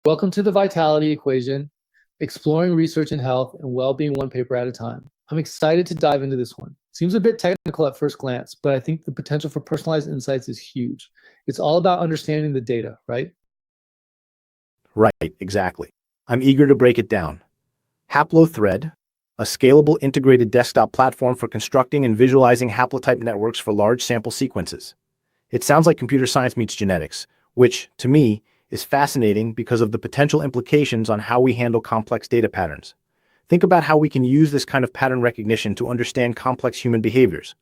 Welcome to the Vitality Equation, exploring research in health and well-being one paper at a time. I'm excited to dive into this one. Seems a bit technical at first glance, but I think the potential for personalized insights is huge. It's all about understanding the data, right? Right, exactly. I'm eager to break it down. HaploThread, a scalable integrated desktop platform for constructing and visualizing haplotype networks for large sample sequences. It sounds like computer science meets genetics, which, to me, is fascinating because of the potential implications on how we handle complex data patterns. Think about how we can use this kind of pattern recognition to understand complex human behaviors,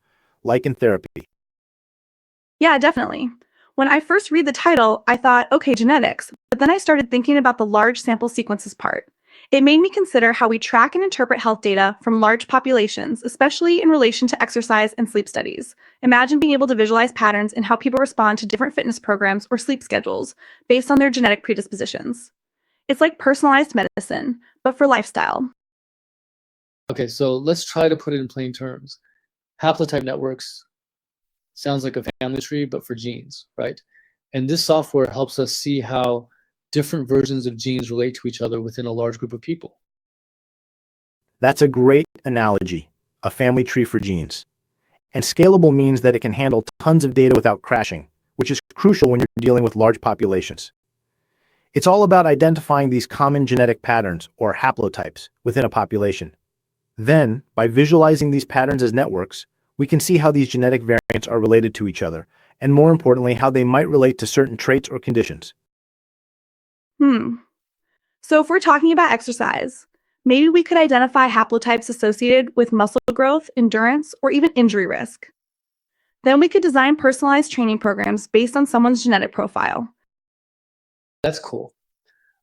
like in therapy. Yeah, definitely. When I first read the title, I thought, okay, genetics, but then I started thinking about the large sample sequences part. It made me consider how we track and interpret health data from large populations, especially in relation to exercise and sleep studies. Imagine being able to visualize patterns in how people respond to different fitness programs or sleep schedules based on their genetic predispositions. It's like personalized medicine, but for lifestyle. Okay, so let's try to put it in plain terms. Haplotype networks sounds like a family tree, but for genes, right? And this software helps us see how different versions of genes relate to each other within a large group of people. That's a great analogy, a family tree for genes. And scalable means that it can handle tons of data without crashing, which is crucial when you're dealing with large populations. It's all about identifying these common genetic patterns, or haplotypes, within a population. Then, by visualizing these patterns as networks, we can see how these genetic variants are related to each other, and more importantly, how they might relate to certain traits or conditions. So if we're talking about exercise, maybe we could identify haplotypes associated with muscle growth, endurance, or even injury risk. Then we could design personalized training programs based on someone's genetic profile. That's cool.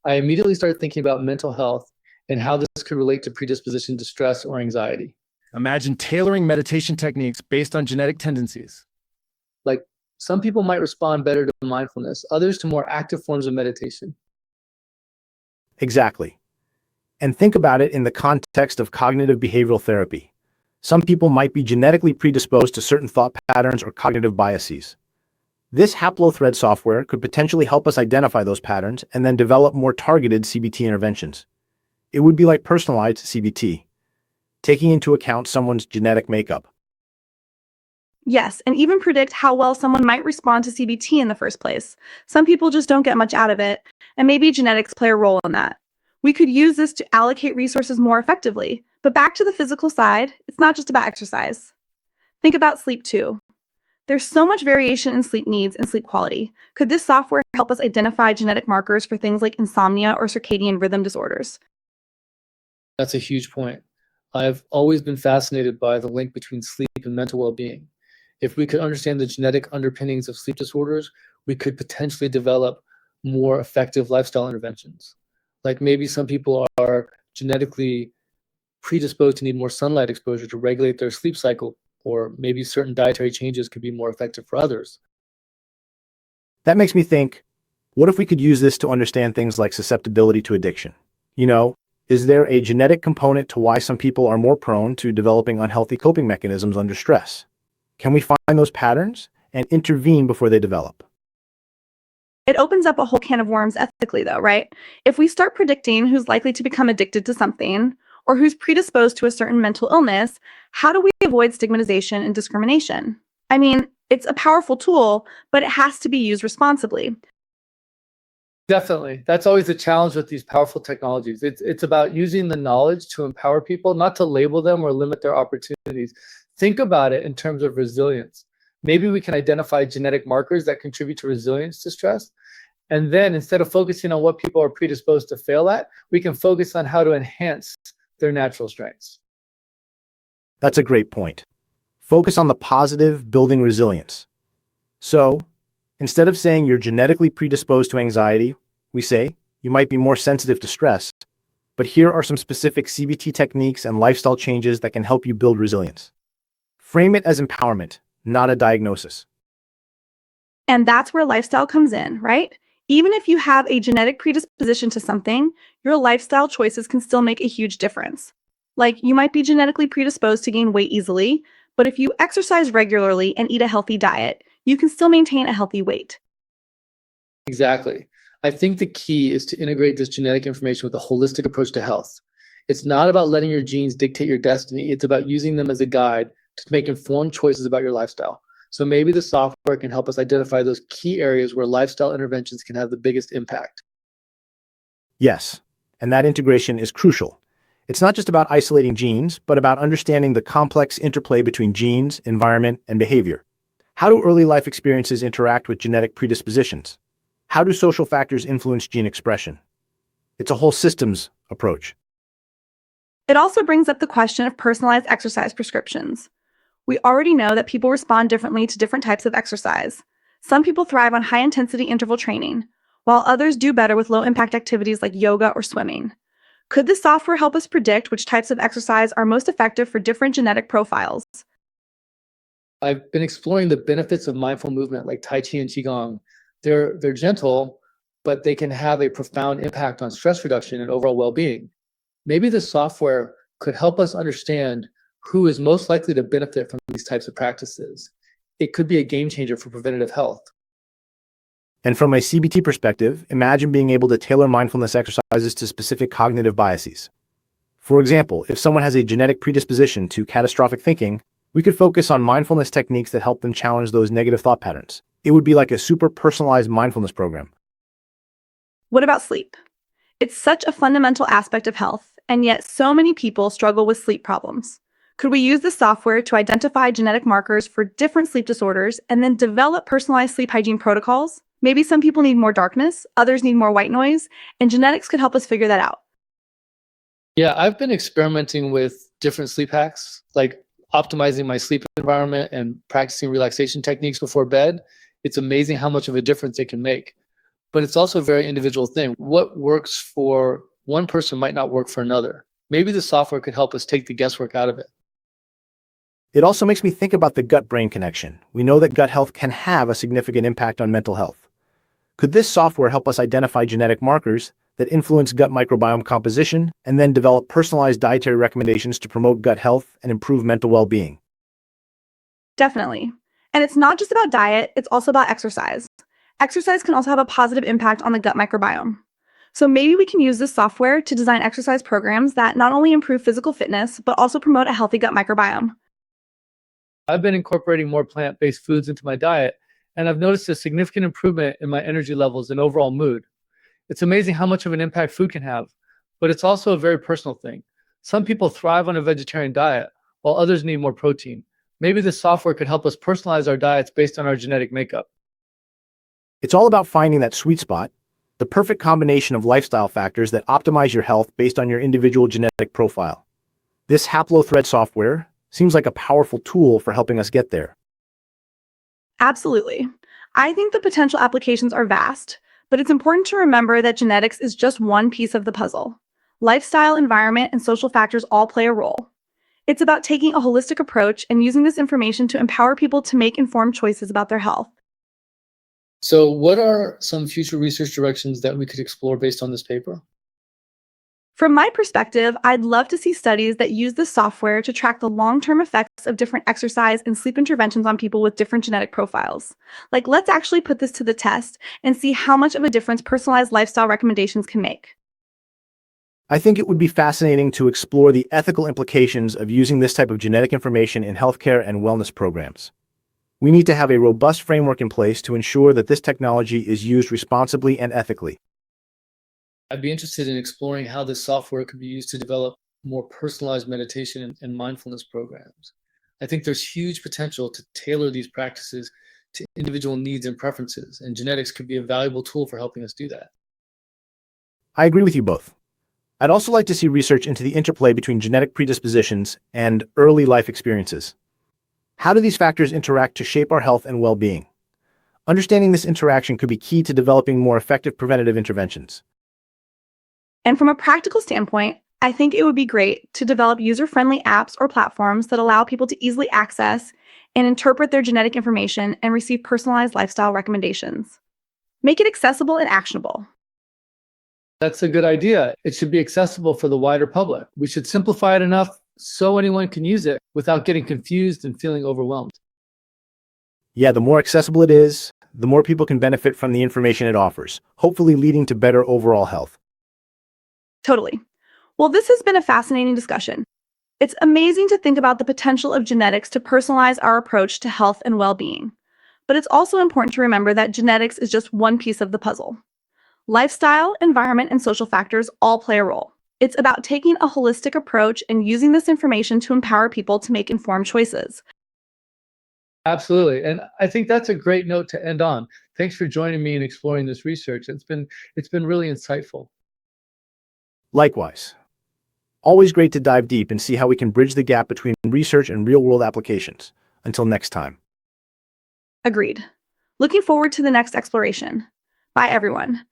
I immediately started thinking about mental health and how this could relate to predisposition to stress or anxiety. Imagine tailoring meditation techniques based on genetic tendencies. Like some people might respond better to mindfulness, others to more active forms of meditation. Exactly. And think about it in the context of cognitive behavioral therapy. Some people might be genetically predisposed to certain thought patterns or cognitive biases. This HaploThread software could potentially help us identify those patterns and then develop more targeted CBT interventions. It would be like personalized CBT, taking into account someone's genetic makeup. Yes, and even predict how well someone might respond to CBT in the first place. Some people just don't get much out of it, and maybe genetics play a role in that. We could use this to allocate resources more effectively. But back to the physical side, it's not just about exercise. Think about sleep too. There's so much variation in sleep needs and sleep quality. Could this software help us identify genetic markers for things like insomnia or circadian rhythm disorders? That's a huge point. I've always been fascinated by the link between sleep and mental well-being. If we could understand the genetic underpinnings of sleep disorders, we could potentially develop more effective lifestyle interventions. Like maybe some people are genetically predisposed to need more sunlight exposure to regulate their sleep cycle, or maybe certain dietary changes could be more effective for others. That makes me think, what if we could use this to understand things like susceptibility to addiction? Is there a genetic component to why some people are more prone to developing unhealthy coping mechanisms under stress? Can we find those patterns and intervene before they develop? It opens up a whole can of worms ethically, though, right? If we start predicting who's likely to become addicted to something or who's predisposed to a certain mental illness, how do we avoid stigmatization and discrimination? I mean, it's a powerful tool, but it has to be used responsibly. Definitely. That's always the challenge with these powerful technologies. It's about using the knowledge to empower people, not to label them or limit their opportunities. Think about it in terms of resilience. Maybe we can identify genetic markers that contribute to resilience to stress. And then instead of focusing on what people are predisposed to fail at, we can focus on how to enhance their natural strengths. That's a great point. Focus on the positive, building resilience. So, instead of saying you're genetically predisposed to anxiety, we say you might be more sensitive to stress. But here are some specific CBT techniques and lifestyle changes that can help you build resilience. Frame it as empowerment, not a diagnosis. And that's where lifestyle comes in, right? Even if you have a genetic predisposition to something, your lifestyle choices can still make a huge difference. Like you might be genetically predisposed to gain weight easily, but if you exercise regularly and eat a healthy diet, you can still maintain a healthy weight. Exactly. I think the key is to integrate this genetic information with a holistic approach to health. It's not about letting your genes dictate your destiny. It's about using them as a guide to make informed choices about your lifestyle. So maybe the software can help us identify those key areas where lifestyle interventions can have the biggest impact. Yes, and that integration is crucial. It's not just about isolating genes, but about understanding the complex interplay between genes, environment, and behavior. How do early life experiences interact with genetic predispositions? How do social factors influence gene expression? It's a whole systems approach. It also brings up the question of personalized exercise prescriptions. We already know that people respond differently to different types of exercise. Some people thrive on high-intensity interval training, while others do better with low-impact activities like yoga or swimming. Could this software help us predict which types of exercise are most effective for different genetic profiles? I've been exploring the benefits of mindful movement like Tai Chi and Qigong. They're gentle, but they can have a profound impact on stress reduction and overall well-being. Maybe the software could help us understand who is most likely to benefit from these types of practices. It could be a game changer for preventative health. And from a CBT perspective, imagine being able to tailor mindfulness exercises to specific cognitive biases. For example, if someone has a genetic predisposition to catastrophic thinking, we could focus on mindfulness techniques that help them challenge those negative thought patterns. It would be like a super personalized mindfulness program. What about sleep? It's such a fundamental aspect of health, and yet so many people struggle with sleep problems. Could we use this software to identify genetic markers for different sleep disorders and then develop personalized sleep hygiene protocols? Maybe some people need more darkness, others need more white noise, and genetics could help us figure that out. Yeah, I've been experimenting with different sleep hacks, like optimizing my sleep environment and practicing relaxation techniques before bed. It's amazing how much of a difference it can make. But it's also a very individual thing. What works for one person might not work for another. Maybe the software could help us take the guesswork out of it. It also makes me think about the gut-brain connection. We know that gut health can have a significant impact on mental health. Could this software help us identify genetic markers that influence gut microbiome composition and then develop personalized dietary recommendations to promote gut health and improve mental well-being? Definitely. And it's not just about diet, it's also about exercise. Exercise can also have a positive impact on the gut microbiome. So maybe we can use this software to design exercise programs that not only improve physical fitness, but also promote a healthy gut microbiome. I've been incorporating more plant-based foods into my diet, and I've noticed a significant improvement in my energy levels and overall mood. It's amazing how much of an impact food can have, but it's also a very personal thing. Some people thrive on a vegetarian diet, while others need more protein. Maybe this software could help us personalize our diets based on our genetic makeup. It's all about finding that sweet spot, the perfect combination of lifestyle factors that optimize your health based on your individual genetic profile. This HaploThread software seems like a powerful tool for helping us get there. Absolutely. I think the potential applications are vast, but it's important to remember that genetics is just one piece of the puzzle. Lifestyle, environment, and social factors all play a role. It's about taking a holistic approach and using this information to empower people to make informed choices about their health. So what are some future research directions that we could explore based on this paper? From my perspective, I'd love to see studies that use this software to track the long-term effects of different exercise and sleep interventions on people with different genetic profiles. Like, let's actually put this to the test and see how much of a difference personalized lifestyle recommendations can make. I think it would be fascinating to explore the ethical implications of using this type of genetic information in healthcare and wellness programs. We need to have a robust framework in place to ensure that this technology is used responsibly and ethically. I'd be interested in exploring how this software could be used to develop more personalized meditation and mindfulness programs. I think there's huge potential to tailor these practices to individual needs and preferences, and genetics could be a valuable tool for helping us do that. I agree with you both. I'd also like to see research into the interplay between genetic predispositions and early life experiences. How do these factors interact to shape our health and well-being? Understanding this interaction could be key to developing more effective preventative interventions. And from a practical standpoint, I think it would be great to develop user-friendly apps or platforms that allow people to easily access and interpret their genetic information and receive personalized lifestyle recommendations. Make it accessible and actionable. That's a good idea. It should be accessible for the wider public. We should simplify it enough so anyone can use it without getting confused and feeling overwhelmed. Yeah, the more accessible it is, the more people can benefit from the information it offers, hopefully leading to better overall health. Totally. Well, this has been a fascinating discussion. It's amazing to think about the potential of genetics to personalize our approach to health and well-being. But it's also important to remember that genetics is just one piece of the puzzle. Lifestyle, environment, and social factors all play a role. It's about taking a holistic approach and using this information to empower people to make informed choices. Absolutely. And I think that's a great note to end on. Thanks for joining me in exploring this research. It's been really insightful. Likewise. Always great to dive deep and see how we can bridge the gap between research and real-world applications. Until next time. Agreed. Looking forward to the next exploration. Bye, everyone.